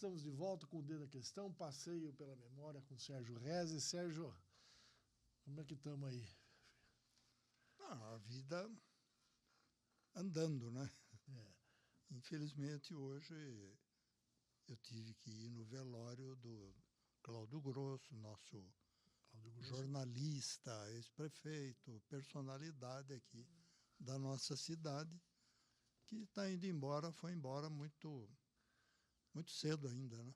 estamos de volta com o Dedo da Questão, passeio pela memória com o Sérgio Reze. Sérgio, como é que estamos aí? A vida andando, né? É. Infelizmente, hoje eu tive que ir no velório do Cláudio Grosso, nosso jornalista, ex-prefeito, personalidade aqui da nossa cidade, que está indo embora, foi embora muito cedo ainda, né?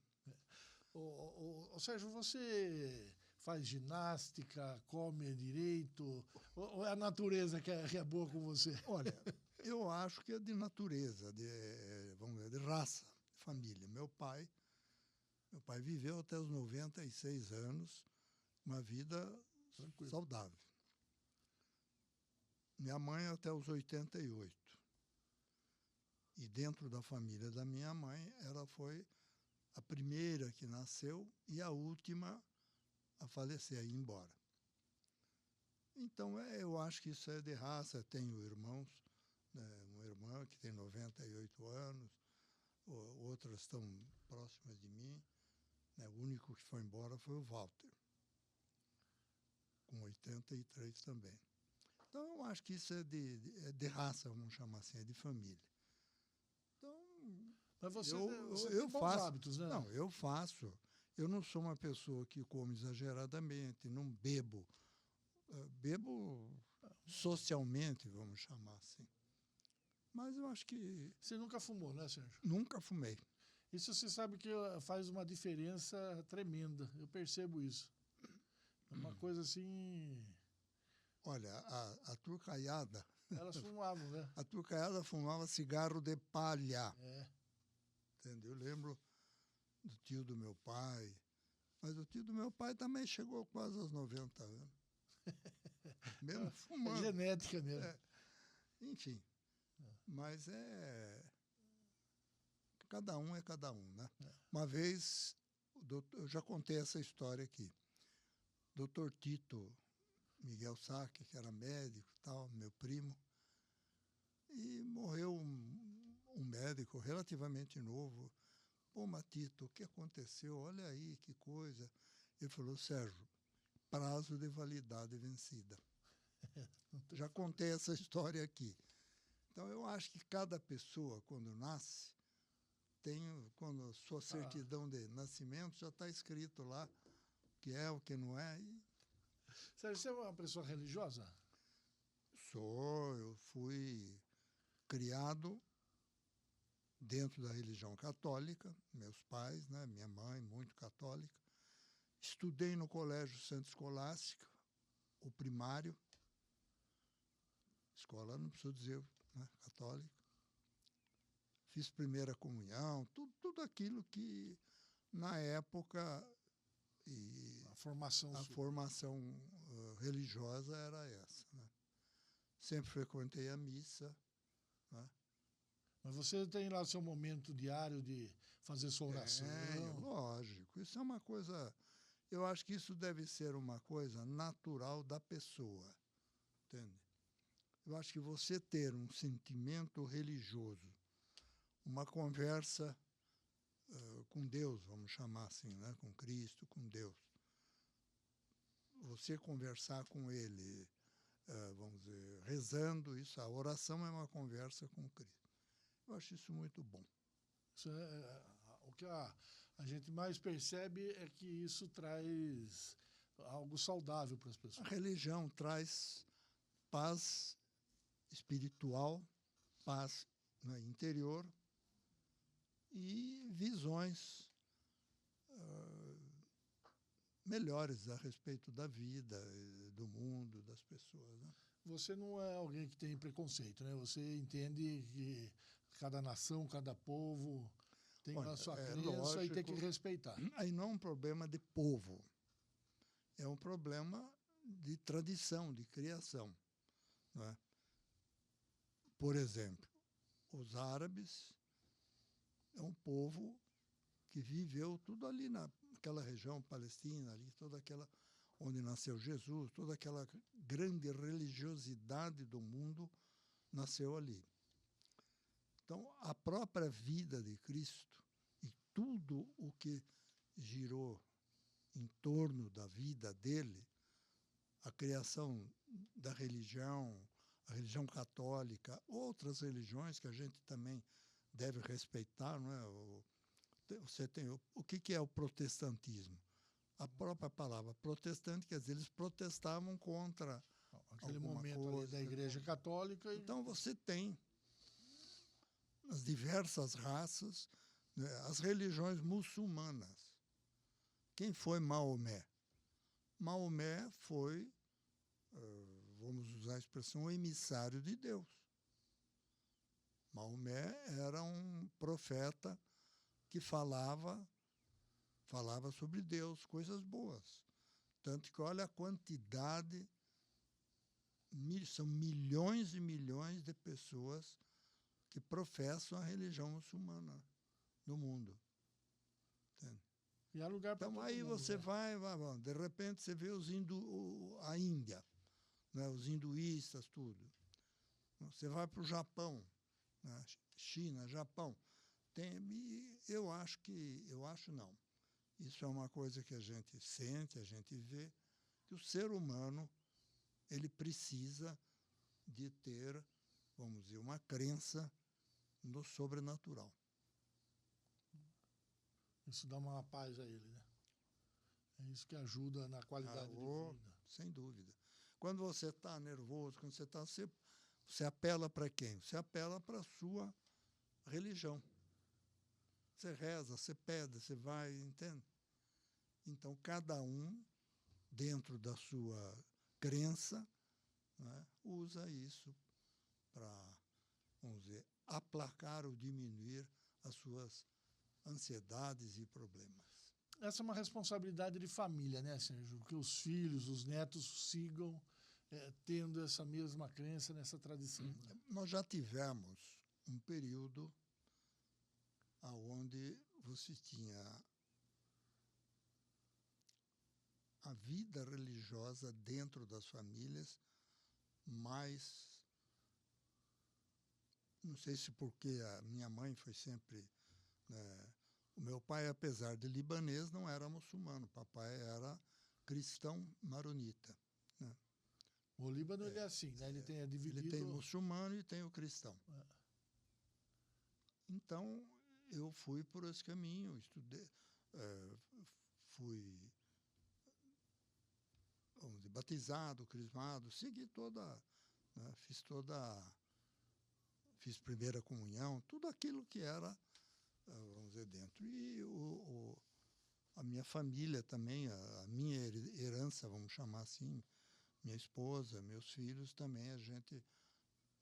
Ô, Sérgio, você faz ginástica, come direito, ou é a natureza que é boa com você? Olha, eu acho que é de natureza, vamos dizer, de raça, de família. Meu pai viveu até os 96 anos, uma vida Tranquilo. saudável. Minha mãe até os 88. E dentro da família da minha mãe, ela foi a primeira que nasceu e a última a falecer, a ir embora. Então, eu acho que isso é de raça. Eu tenho irmãos, né, uma irmã que tem 98 anos, outras estão próximas de mim. Né, o único que foi embora foi o Walter, com 83 também. Então, eu acho que isso é de raça, vamos chamar assim, é de família. Então, mas você eu tem bons faço hábitos, né? Não, eu faço. Eu não sou uma pessoa que come exageradamente, não bebo. Bebo socialmente, vamos chamar assim. Mas eu acho que... Você nunca fumou, né, Sérgio? Nunca fumei. Isso você sabe que faz uma diferença tremenda. Eu percebo isso. É uma coisa assim... Olha, a turcaiada... Elas fumavam, né? A turcaiada fumava cigarro de palha. É. Entendeu? Eu lembro do tio do meu pai. Mas o tio do meu pai também chegou quase aos 90 anos. Mesmo fumando. É genética mesmo. Enfim. Mas cada um é cada um, né? Uma vez, eu já contei essa história aqui. Doutor Tito Miguel Saque, que era médico e tal, meu primo, e morreu um médico relativamente novo. Pô, Matito, o que aconteceu? Olha aí, que coisa. Ele falou, Sérgio, prazo de validade vencida. Já contei essa história aqui. Então, eu acho que cada pessoa, quando nasce, quando a sua certidão de nascimento já está escrito lá o que é, o que não é. Sérgio, você é uma pessoa religiosa? Eu fui criado dentro da religião católica, meus pais, né, minha mãe, muito católica. Estudei no Colégio Santa Escolástica, o primário. Escola, não preciso dizer, né, católica. Fiz primeira comunhão, tudo aquilo que, na época, A formação religiosa era essa. Né? Sempre frequentei a missa. Né? Mas você tem lá o seu momento diário de fazer sua oração? Lógico. Isso é uma coisa... Eu acho que isso deve ser uma coisa natural da pessoa. Entende? Eu acho que você ter um sentimento religioso, uma conversa com Deus, vamos chamar assim, né? Com Cristo, com Deus. Você conversar com Ele, vamos dizer, rezando, isso, a oração é uma conversa com Cristo. Eu acho isso muito bom. Isso o que a gente mais percebe é que isso traz algo saudável para as pessoas. A religião traz paz espiritual, paz interior e visões melhores a respeito da vida, do mundo, das pessoas. Né? Você não é alguém que tem preconceito, né? Você entende que cada nação, cada povo tem a sua crença lógico, e tem que respeitar. Aí não é um problema de povo, é um problema de tradição, de criação. Não é? Por exemplo, os árabes é um povo que viveu tudo ali naquela região palestina, ali, toda aquela onde nasceu Jesus, toda aquela grande religiosidade do mundo nasceu ali. Então, a própria vida de Cristo e tudo o que girou em torno da vida dele, a criação da religião, a religião católica, outras religiões que a gente também deve respeitar, não é? Você tem o que é o protestantismo? A própria palavra protestante, quer dizer, eles protestavam contra aquele momento ali da Igreja Católica. Então você tem as diversas raças, né, as religiões muçulmanas. Quem foi Maomé? Maomé foi, vamos usar a expressão, o emissário de Deus. Maomé era um profeta que falava sobre Deus, coisas boas. Tanto que olha a quantidade, são milhões e milhões de pessoas que professam a religião muçulmana no mundo. Entende? E há lugar para então todo aí mundo, você né? vai, de repente você vê a Índia, né, os hinduístas, tudo. Você vai para o Japão, né, China, Japão. Eu acho não. Isso é uma coisa que a gente sente, a gente vê, que o ser humano ele precisa de ter, vamos dizer, uma crença no sobrenatural. Isso dá uma paz a ele, né? É isso que ajuda na qualidade de vida. Sem dúvida. Quando você está nervoso, quando você apela para quem? Você apela para a sua religião. Você reza, você pede, você vai, entende? Então, cada um, dentro da sua crença, né, usa isso para, vamos dizer, aplacar ou diminuir as suas ansiedades e problemas. Essa é uma responsabilidade de família, né, Sérgio? Que os filhos, os netos sigam tendo essa mesma crença, nessa tradição. Né? Nós já tivemos um período onde você tinha a vida religiosa dentro das famílias, mas não sei se porque a minha mãe foi sempre... né, o meu pai, apesar de libanês, não era muçulmano. O papai era cristão maronita. Né? O Líbano ele é assim, né? Ele tem dividido... Ele tem o muçulmano e tem o cristão. Então, eu fui por esse caminho, estudei, fui, vamos dizer, batizado, crismado, segui né, fiz primeira comunhão, tudo aquilo que era, vamos dizer, dentro. E a minha família também, a minha herança, vamos chamar assim, minha esposa, meus filhos também, a gente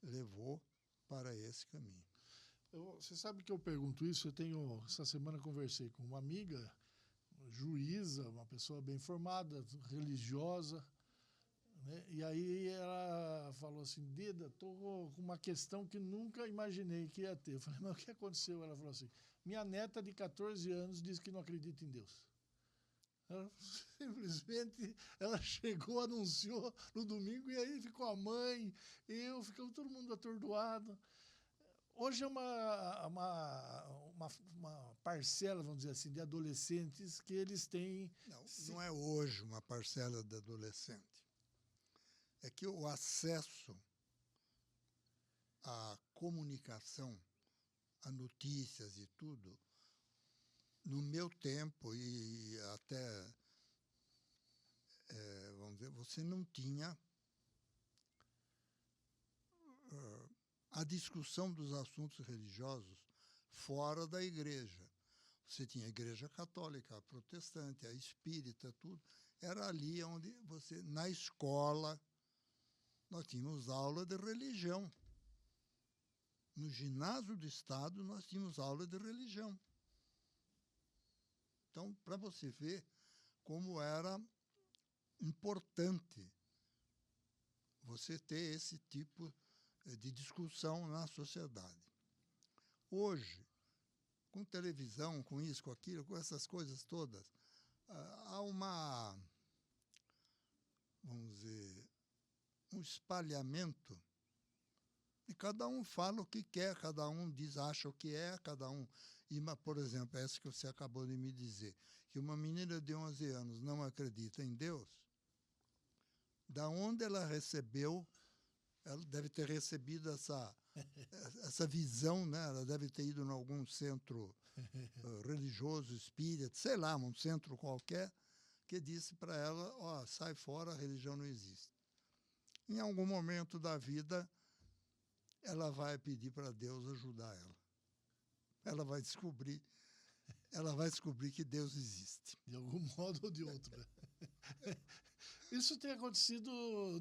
levou para esse caminho. Você sabe que eu pergunto isso? Essa semana conversei com uma amiga, juíza, uma pessoa bem formada, religiosa, né? E aí ela falou assim, Deda, estou com uma questão que nunca imaginei que ia ter. Eu falei, mas o que aconteceu? Ela falou assim, minha neta de 14 anos diz que não acredita em Deus. Ela, simplesmente, ela chegou, anunciou no domingo, e aí ficou a mãe, ficou todo mundo atordoado. Hoje é uma parcela, vamos dizer assim, de adolescentes que eles têm... Não é hoje uma parcela de adolescente. É que o acesso à comunicação, a notícias e tudo, no meu tempo e até, vamos dizer, você não tinha a discussão dos assuntos religiosos fora da igreja. Você tinha a igreja católica, a protestante, a espírita, tudo. Era ali onde você, na escola, nós tínhamos aula de religião. No ginásio do Estado, nós tínhamos aula de religião. Então, para você ver como era importante você ter esse tipo de discussão na sociedade. Hoje, com televisão, com isso, com aquilo, com essas coisas todas, há vamos dizer, um espalhamento e cada um fala o que quer, cada um acha o que é, cada um Por exemplo, essa que você acabou de me dizer, que uma menina de 11 anos não acredita em Deus, da onde ela recebeu, ela deve ter recebido essa visão, né? Ela deve ter ido em algum centro religioso, espírita, sei lá, um centro qualquer, que disse para ela, ó, sai fora, a religião não existe. Em algum momento da vida, ela vai pedir para Deus ajudar ela. Ela vai descobrir que Deus existe. De algum modo ou de outro. Né? Isso tem acontecido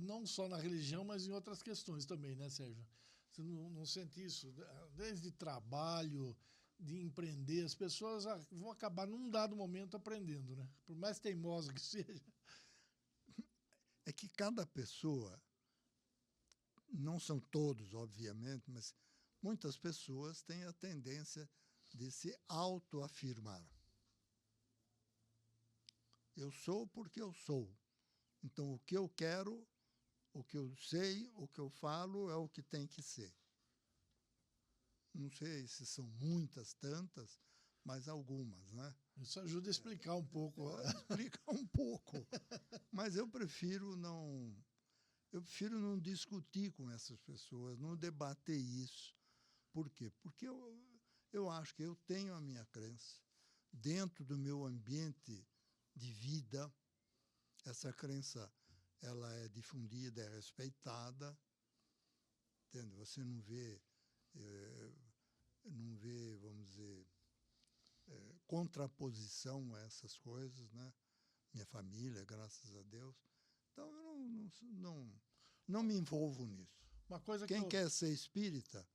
não só na religião, mas em outras questões também, né, Sérgio? Você não sente isso? Desde trabalho, de empreender, as pessoas vão acabar num dado momento aprendendo, né? Por mais teimosa que seja. É que cada pessoa, não são todos, obviamente, mas muitas pessoas têm a tendência de se autoafirmar. Eu sou porque eu sou. Então, o que eu quero, o que eu sei, o que eu falo é o que tem que ser. Não sei se são muitas, tantas, mas algumas, né? Isso ajuda a explicar um pouco. Explicar um pouco. Mas eu prefiro não discutir com essas pessoas, não debater isso. Por quê? Porque eu acho que eu tenho a minha crença. Dentro do meu ambiente de vida, essa crença ela é difundida, é respeitada. Entende? Você não vê, vamos dizer, contraposição a essas coisas, né? Minha família, graças a Deus. Então, eu não me envolvo nisso. Uma coisa Quem quer ser espírita,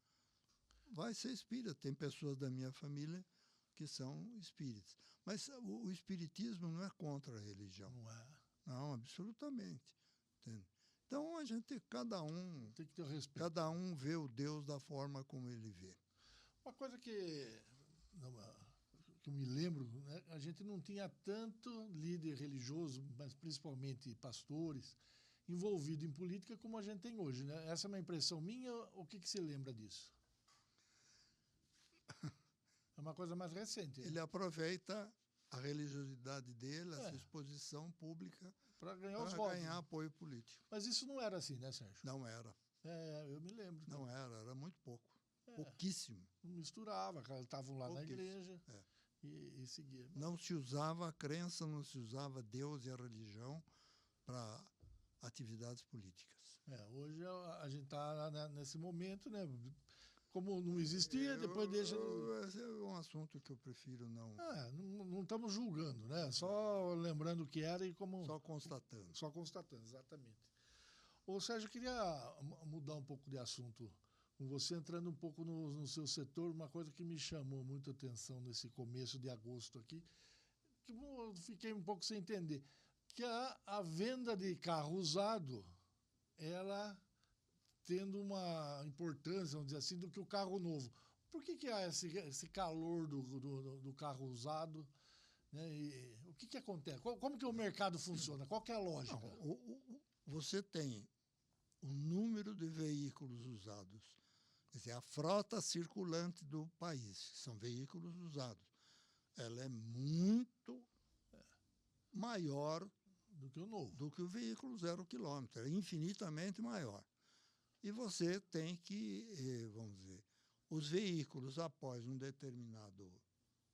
vai ser espírita. Tem pessoas da minha família que são espíritas. Mas o espiritismo não é contra a religião. Não é. Não, absolutamente. Entende? Então, a gente, cada um tem que ter respeito. Cada um vê o Deus da forma como ele vê. Uma coisa que eu me lembro, né, a gente não tinha tanto líder religioso, mas principalmente pastores, envolvido em política como a gente tem hoje. Né? Essa é uma impressão minha, o que você lembra disso? É uma coisa mais recente. Ele aproveita a religiosidade dele, a sua exposição pública, para ganhar apoio político. Mas isso não era assim, né, Sérgio? Não era. Eu me lembro. Não era muito pouco. Pouquíssimo. Não misturava, estavam lá na igreja e seguia. Não se usava a crença, não se usava Deus e a religião para atividades políticas. Hoje a gente está nesse momento, né? Como não existia, depois deixa... Esse é um assunto que eu prefiro não... não estamos julgando, né? Só lembrando o que era e como... Só constatando. Só constatando, exatamente. Ô, Sérgio, eu queria mudar um pouco de assunto com você, entrando um pouco no seu setor, uma coisa que me chamou muita atenção nesse começo de agosto aqui, que eu fiquei um pouco sem entender, que a venda de carro usado, ela... tendo uma importância, vamos dizer assim, do que o carro novo. Por que há esse calor do carro usado? Né? E o que acontece? Como que o mercado funciona? Qual que é a lógica? Você tem o número de veículos usados, quer dizer, a frota circulante do país, que são veículos usados, ela é muito maior do que o novo. Do que o veículo 0 quilômetro, é infinitamente maior. E você tem que, vamos dizer, os veículos, após um determinado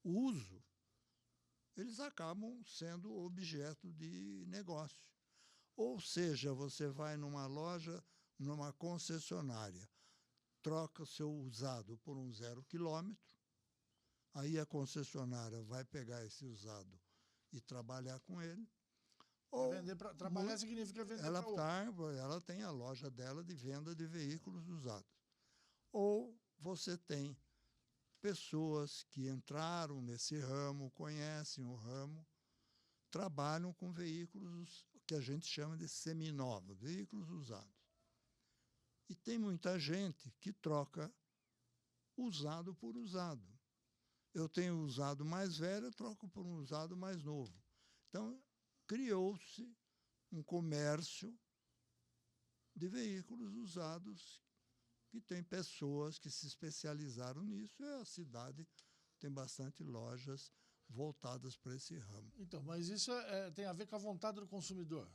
uso, eles acabam sendo objeto de negócio. Ou seja, você vai numa loja, numa concessionária, troca o seu usado por um 0 quilômetro, aí a concessionária vai pegar esse usado e trabalhar com ele. Ou trabalhar significa vender ela tem a loja dela de venda de veículos usados. Ou você tem pessoas que entraram nesse ramo, conhecem o ramo, trabalham com veículos que a gente chama de seminovos, veículos usados. E tem muita gente que troca usado por usado. Eu tenho usado mais velho, eu troco por um usado mais novo. Então, criou-se um comércio de veículos usados que tem pessoas que se especializaram nisso, e a cidade tem bastante lojas voltadas para esse ramo. Então, mas isso tem a ver com a vontade do consumidor.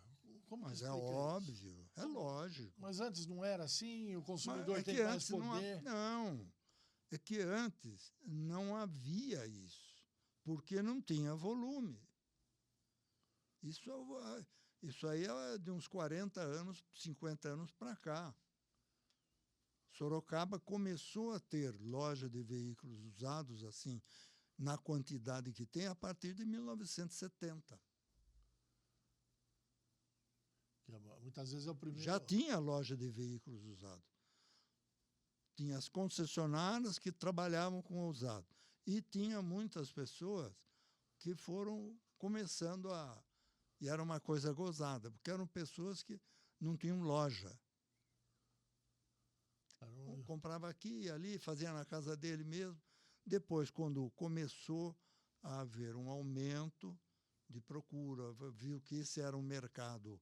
Como Mas que é explica óbvio, isso? é lógico. Mas antes não era assim? O Mas consumidor é tem que mais antes poder? não, é que antes não havia isso, porque não tinha volume. Isso aí é de uns 40 anos, 50 anos para cá. Sorocaba começou a ter loja de veículos usados assim, na quantidade que tem, a partir de 1970. Muitas vezes é o primeiro. Já tinha loja de veículos usados. Tinha as concessionárias que trabalhavam com usado. E tinha muitas pessoas que foram começando a... E era uma coisa gozada, porque eram pessoas que não tinham loja. Comprava aqui e ali, fazia na casa dele mesmo. Depois, quando começou a haver um aumento de procura, viu que esse era um mercado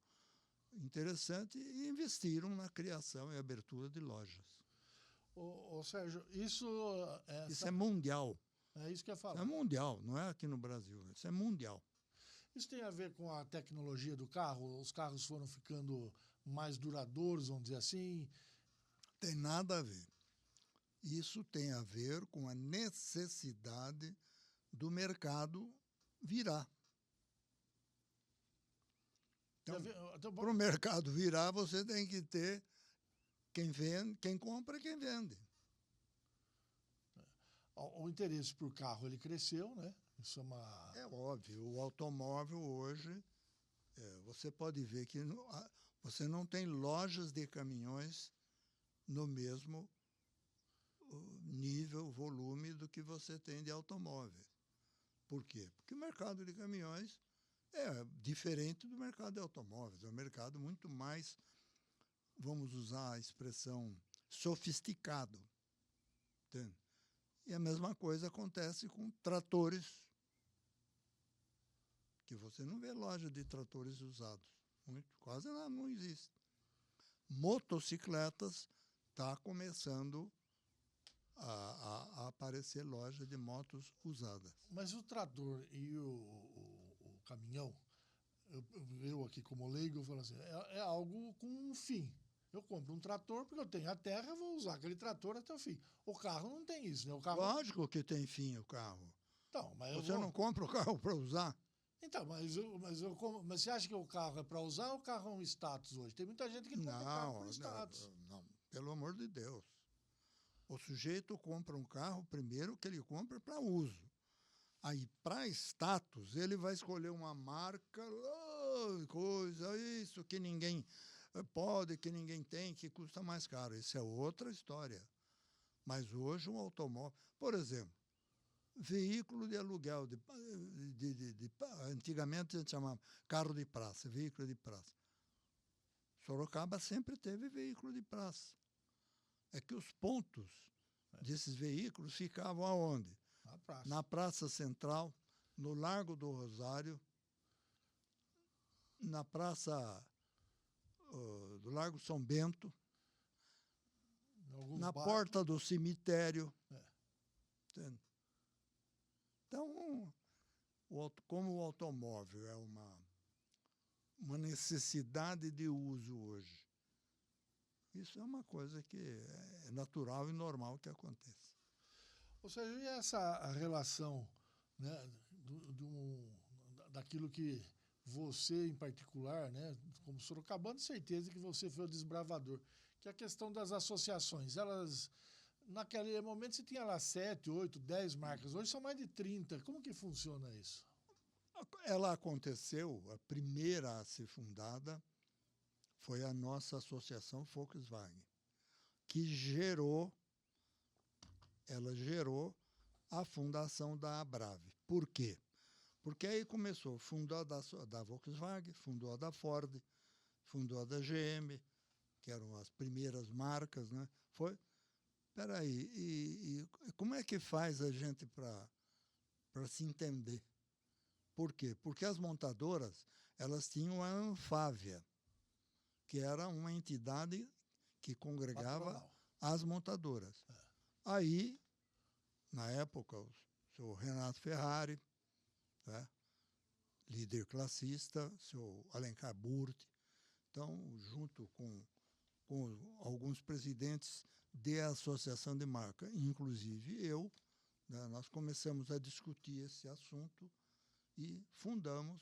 interessante e investiram na criação e abertura de lojas. Ô Sérgio, isso Isso é mundial. é isso que eu ia Isso é falar. mundial, não é aqui no Brasil. Isso é mundial. Isso tem a ver com a tecnologia do carro? Os carros foram ficando mais duradouros, vamos dizer assim? Tem nada a ver. Isso tem a ver com a necessidade do mercado virar. Então, para o mercado virar, você tem que ter quem vende, quem compra e quem vende. O interesse por carro ele cresceu, né? Isso é uma... É óbvio, o automóvel hoje, você pode ver que você não tem lojas de caminhões no mesmo nível, volume do que você tem de automóveis. Por quê? Porque o mercado de caminhões é diferente do mercado de automóveis. É um mercado muito mais, vamos usar a expressão, sofisticado. Entende? E a mesma coisa acontece com tratores, que você não vê loja de tratores usados. Quase não existe. Motocicletas, está começando a aparecer loja de motos usadas. Mas o trator e o caminhão, eu aqui como leigo, eu falo assim, é algo com um fim. Eu compro um trator porque eu tenho a terra, eu vou usar aquele trator até o fim. O carro não tem isso, né? O carro... Lógico que tem fim o carro. Então, mas você não compra o carro para usar? Então, mas você acha que o carro é para usar ou o carro é um status hoje? Tem muita gente que compra o carro por status. Não, pelo amor de Deus. O sujeito compra um carro, primeiro que ele compra para uso. Aí, para status, ele vai escolher uma marca, coisa, isso que ninguém pode, que ninguém tem, que custa mais caro. Isso é outra história. Mas hoje um automóvel... Por exemplo, veículo de aluguel, antigamente a gente chamava carro de praça, veículo de praça. Sorocaba sempre teve veículo de praça. É que os pontos desses veículos ficavam aonde? Na Praça Central, no Largo do Rosário, na Praça do Largo São Bento, na porta do cemitério. Entende? Então, como o automóvel é uma necessidade de uso hoje, isso é uma coisa que é natural e normal que aconteça. Ou seja, e essa relação, né, daquilo que você, em particular, né, como sorocabano, certeza que você foi o desbravador, que é a questão das associações. Elas, naquele momento, você tinha lá 7, 8, 10 marcas. Hoje são mais de 30. Como que funciona isso? Ela aconteceu, a primeira a ser fundada foi a nossa associação Volkswagen, que gerou a fundação da Abrave. Por quê? Porque aí começou, fundou a da Volkswagen, fundou a da Ford, fundou a da GM, que eram as primeiras marcas, né? Peraí, e como é que faz a gente para se entender? Por quê? Porque as montadoras, elas tinham a Anfávia, que era uma entidade que congregava as montadoras. Aí, na época, o seu Renato Ferrari, né? Líder classista, seu Alencar Burti. Então, junto com alguns presidentes de associação de marca, inclusive eu, né, nós começamos a discutir esse assunto e fundamos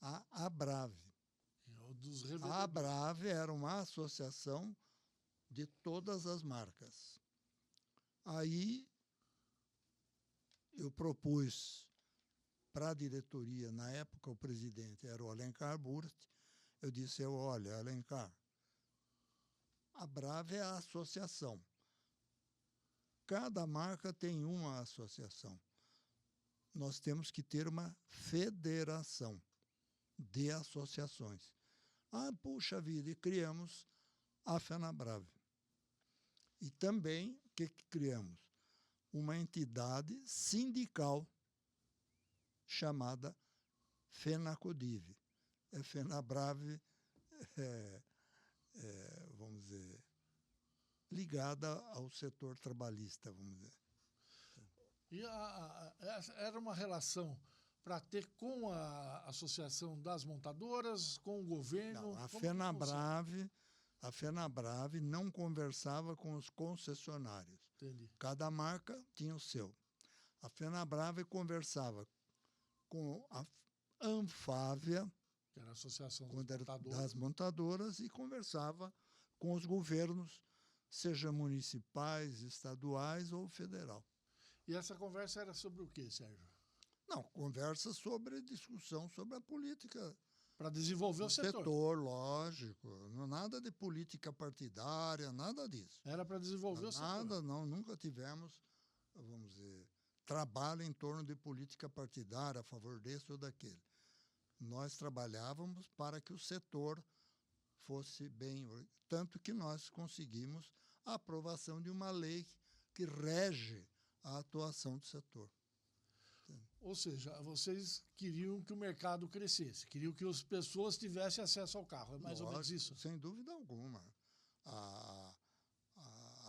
a Abrave. A Abrave era uma associação de todas as marcas. Aí eu propus para a diretoria, na época o presidente era o Alencar Burti, eu disse, olha, Alencar, a Brave é a associação. Cada marca tem uma associação. Nós temos que ter uma federação de associações. Puxa vida, e criamos a FenaBrave. E também, o que criamos? Uma entidade sindical chamada FenaCodive. FenaBrave, vamos dizer, ligada ao setor trabalhista, vamos dizer. E era uma relação para ter com a Associação das Montadoras, com o governo? Não, a FenaBrave não conversava com os concessionários. Entendi. Cada marca tinha o seu. A FenaBrave conversava com a Anfávia, que era a Associação das Montadoras, e conversava com os governos, seja municipais, estaduais ou federal. E essa conversa era sobre o quê, Sérgio? Não, conversa sobre discussão sobre a política. Para desenvolver o setor, lógico. Nada de política partidária, nada disso. Era para desenvolver o setor. Nada, não. Nunca tivemos, vamos dizer, trabalho em torno de política partidária, a favor desse ou daquele. Nós trabalhávamos para que o setor fosse bem... Tanto que nós conseguimos a aprovação de uma lei que rege a atuação do setor. Ou seja, vocês queriam que o mercado crescesse, queriam que as pessoas tivessem acesso ao carro. É mais ou menos isso? Sem dúvida alguma. A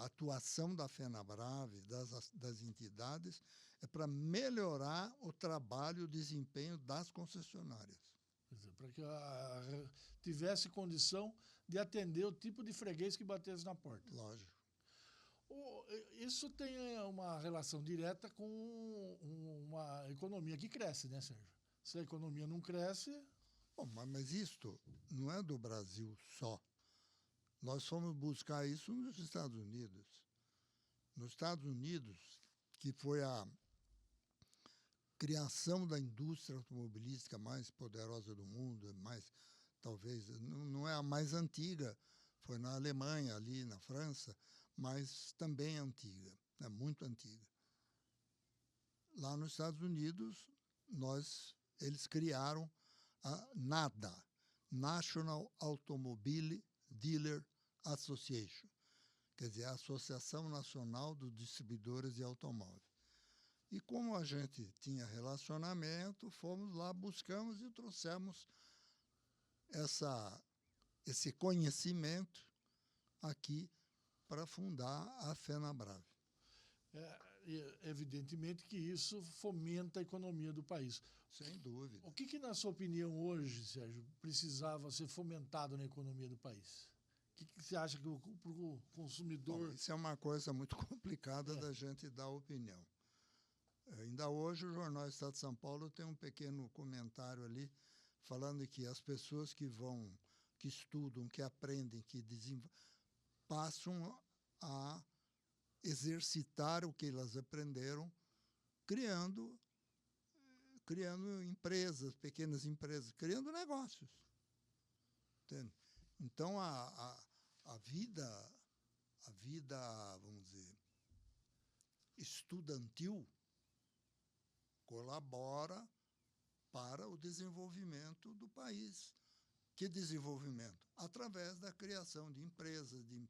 atuação da FenaBrave, das entidades, é para melhorar o trabalho e o desempenho das concessionárias. Para que tivesse condição de atender o tipo de freguês que batesse na porta. Lógico. Isso tem uma relação direta com uma economia que cresce, né, Sérgio? Se a economia não cresce... Bom, mas isto não é do Brasil só. Nós fomos buscar isso nos Estados Unidos. Nos Estados Unidos, que foi a criação da indústria automobilística mais poderosa do mundo, talvez, não é a mais antiga, foi na Alemanha, ali na França, mas também antiga, muito antiga. Lá nos Estados Unidos, eles criaram a NADA, National Automobile Dealer Association, quer dizer, a Associação Nacional dos Distribuidores de Automóveis. E como a gente tinha relacionamento, fomos lá, buscamos e trouxemos esse conhecimento aqui para fundar a FenaBrave. Evidentemente que isso fomenta a economia do país. Sem dúvida. O que na sua opinião, hoje, Sérgio, precisava ser fomentado na economia do país? O que você acha que para o consumidor... Bom, isso é uma coisa muito complicada da gente dar opinião. Ainda hoje, o Jornal Estado de São Paulo tem um pequeno comentário ali, falando que as pessoas que estudam, que aprendem, que passam a exercitar o que elas aprenderam, criando empresas, pequenas empresas, criando negócios. Entende? Então, a vida, vamos dizer, estudantil colabora para o desenvolvimento do país. Que desenvolvimento? Através da criação de empresas, de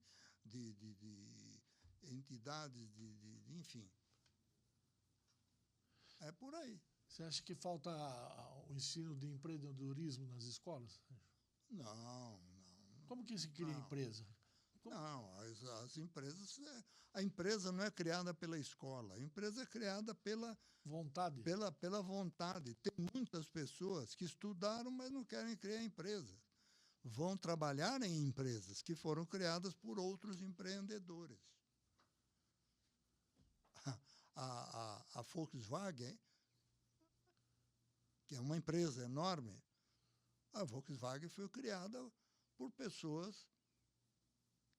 entidades, enfim. É por aí. Você acha que falta o ensino de empreendedorismo nas escolas? Não. Como que se cria empresa? Não, as empresas... A empresa não é criada pela escola, a empresa é criada pela vontade. Pela vontade. Tem muitas pessoas que estudaram, mas não querem criar empresas. Vão trabalhar em empresas que foram criadas por outros empreendedores. A Volkswagen, que é uma empresa enorme, a Volkswagen foi criada por pessoas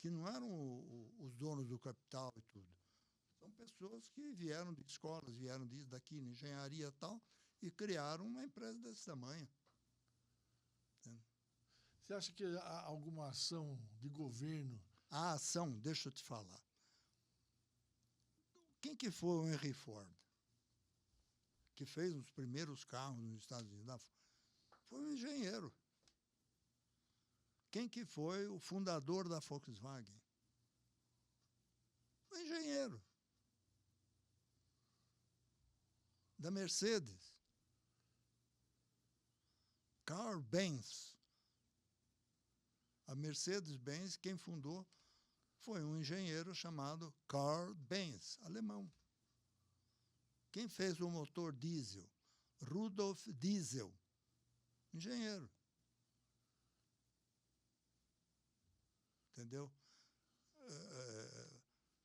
que não eram os donos do capital e tudo. São pessoas que vieram de escolas, vieram daqui, de engenharia e tal, e criaram uma empresa desse tamanho. Você acha que há alguma ação de governo? A ação, deixa eu te falar. Quem que foi o Henry Ford? Que fez os primeiros carros nos Estados Unidos? Foi um engenheiro. Quem que foi o fundador da Volkswagen? Um engenheiro. Da Mercedes. Carl Benz. A Mercedes-Benz, quem fundou, foi um engenheiro chamado Carl Benz, alemão. Quem fez o motor diesel? Rudolf Diesel, engenheiro. Entendeu?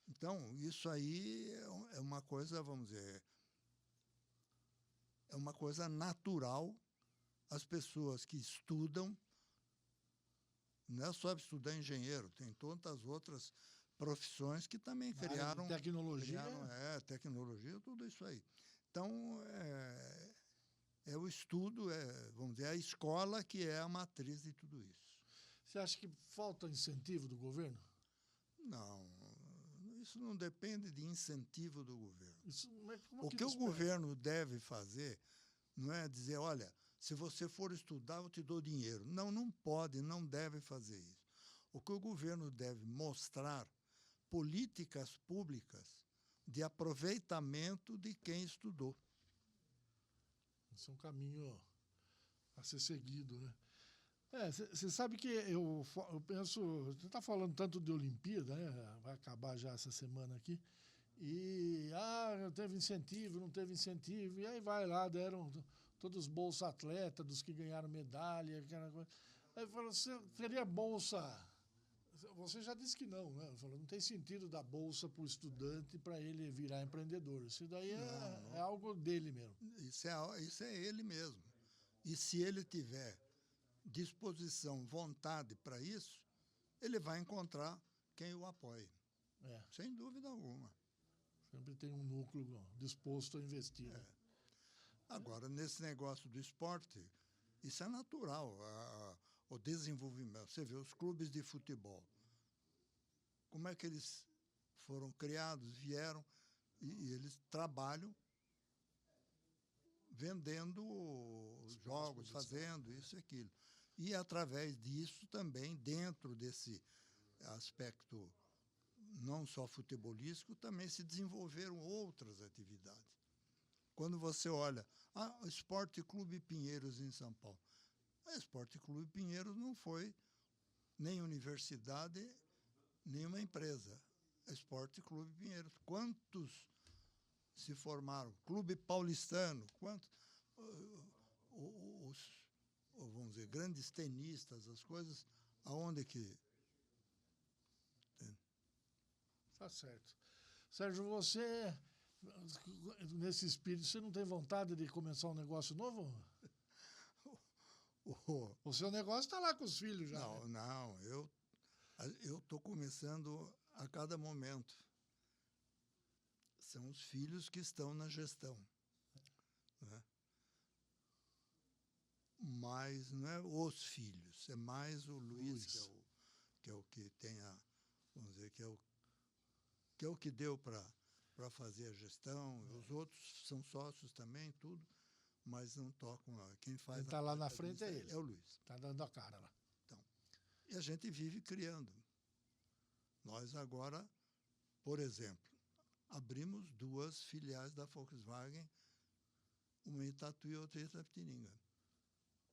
Então, isso aí é uma coisa, vamos dizer, é uma coisa natural. As pessoas que estudam, não é só estudar engenheiro, tem tantas outras profissões que também criaram... Tecnologia. Tecnologia, tudo isso aí. Então, é o estudo, vamos dizer, a escola que é a matriz de tudo isso. Você acha que falta incentivo do governo? Não, isso não depende de incentivo do governo. O que o governo deve fazer não é dizer, olha, se você for estudar, eu te dou dinheiro. Não, não pode, não deve fazer isso. O que o governo deve mostrar, políticas públicas de aproveitamento de quem estudou. Esse é um caminho a ser seguido, né? Você sabe que eu penso... Você está falando tanto de Olimpíada, né? Vai acabar já essa semana aqui. E, teve incentivo, não teve incentivo. E aí vai lá, deram todos os bolsa atleta, dos que ganharam medalha, aquela coisa. Aí falou, teria bolsa... Você já disse que não, né? Falou, não tem sentido dar bolsa para o estudante para ele virar empreendedor. Isso daí é algo dele mesmo. Isso é ele mesmo. E se ele tiver disposição, vontade para isso, ele vai encontrar quem o apoie. Sem dúvida alguma. Sempre tem um núcleo disposto a investir. Né? Agora, nesse negócio do esporte, isso é natural. O desenvolvimento. Você vê os clubes de futebol. Como é que eles foram criados, vieram, e eles trabalham vendendo jogos, fazendo isso e aquilo. E, através disso, também, dentro desse aspecto não só futebolístico, também se desenvolveram outras atividades. Quando você olha, o Esporte Clube Pinheiros em São Paulo. O Esporte Clube Pinheiros não foi nem universidade, nem uma empresa. Esporte Clube Pinheiros. Quantos se formaram? Clube Paulistano. Quantos? Vamos dizer, grandes tenistas, as coisas, aonde que... Tá certo. Sérgio, você, nesse espírito, você não tem vontade de começar um negócio novo? O seu negócio está lá com os filhos já. Não, eu estou começando a cada momento. São os filhos que estão na gestão. Né? Mas não é os filhos, é mais o Luiz. Que é o que tem vamos dizer, que é o que deu para fazer a gestão. Os outros são sócios também, tudo, mas não tocam lá. Quem faz... Quem está lá na frente é ele. É o Luiz. Está dando a cara lá. Então, e a gente vive criando. Nós agora, por exemplo, abrimos 2 filiais da Volkswagen, uma em Tatuí e outra em Itapetininga.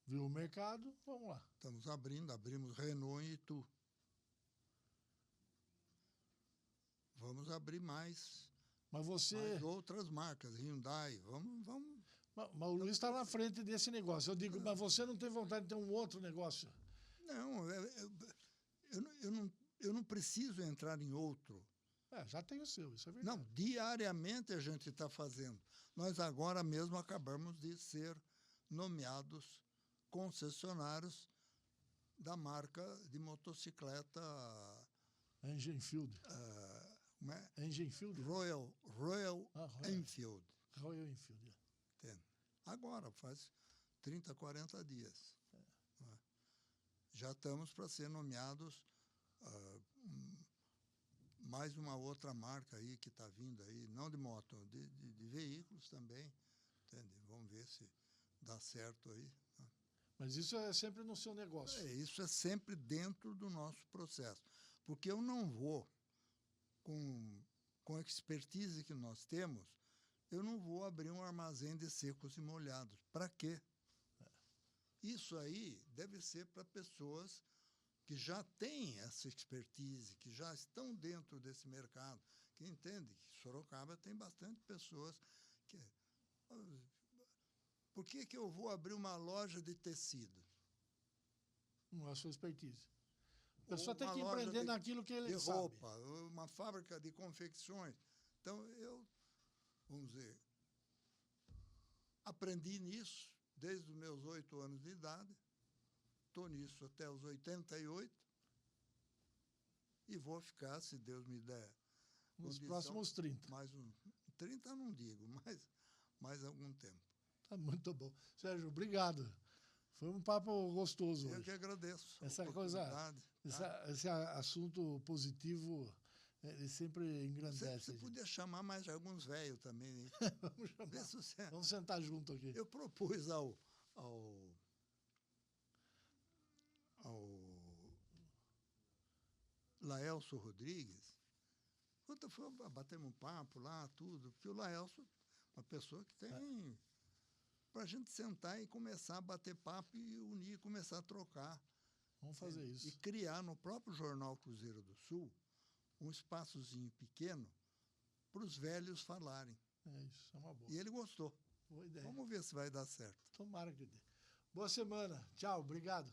Viu o mercado? Vamos lá. Estamos abrimos Renault em Itu. vamos abrir mais Mas você... outras marcas, Hyundai, vamos. Mas o Luiz está na frente desse negócio. Eu digo, mas você não tem vontade de ter um outro negócio? Não, eu não preciso entrar em outro. Já tem o seu, isso é verdade. Não, diariamente a gente está fazendo. Nós agora mesmo acabamos de ser nomeados concessionários da marca de motocicleta Enfield. como é? Enfield? Royal Enfield. Royal Enfield. Entende? Agora, faz 30, 40 dias. Né? Já estamos para ser nomeados mais uma outra marca aí que está vindo aí, não de moto, de veículos também. Entende? Vamos ver se dá certo aí. Né? Mas isso é sempre no seu negócio. Isso é sempre dentro do nosso processo. Porque eu não vou, com a expertise que nós temos, eu não vou abrir um armazém de secos e molhados. Para quê? Isso aí deve ser para pessoas que já têm essa expertise, que já estão dentro desse mercado, que entendem que Sorocaba tem bastante pessoas que... Por que eu vou abrir uma loja de tecido? Não é a sua expertise. A pessoa tem que loja empreender naquilo que ele de sabe. roupa, uma fábrica de confecções. Então, vamos dizer, aprendi nisso desde os meus 8 anos de idade, estou nisso até os 88 e vou ficar, se Deus me der nos próximos 30. Mais 30 não digo, mas mais algum tempo. Tá muito bom. Sérgio, obrigado. Foi um papo gostoso hoje. Eu que agradeço. Essa coisa, esse assunto positivo, ele sempre engrandece. Você podia chamar mais alguns velhos também. Hein? Vamos chamar. Vamos sentar junto aqui. Eu propus ao Laelso Rodrigues, batemos um papo lá, tudo, porque o Laelso é uma pessoa que tem... Para a gente sentar e começar a bater papo e unir, começar a trocar. Vamos fazer isso. E criar no próprio Jornal Cruzeiro do Sul um espaçozinho pequeno para os velhos falarem. Isso, é uma boa. E ele gostou. Boa ideia. Vamos ver se vai dar certo. Tomara que dê. Boa semana. Tchau, obrigado.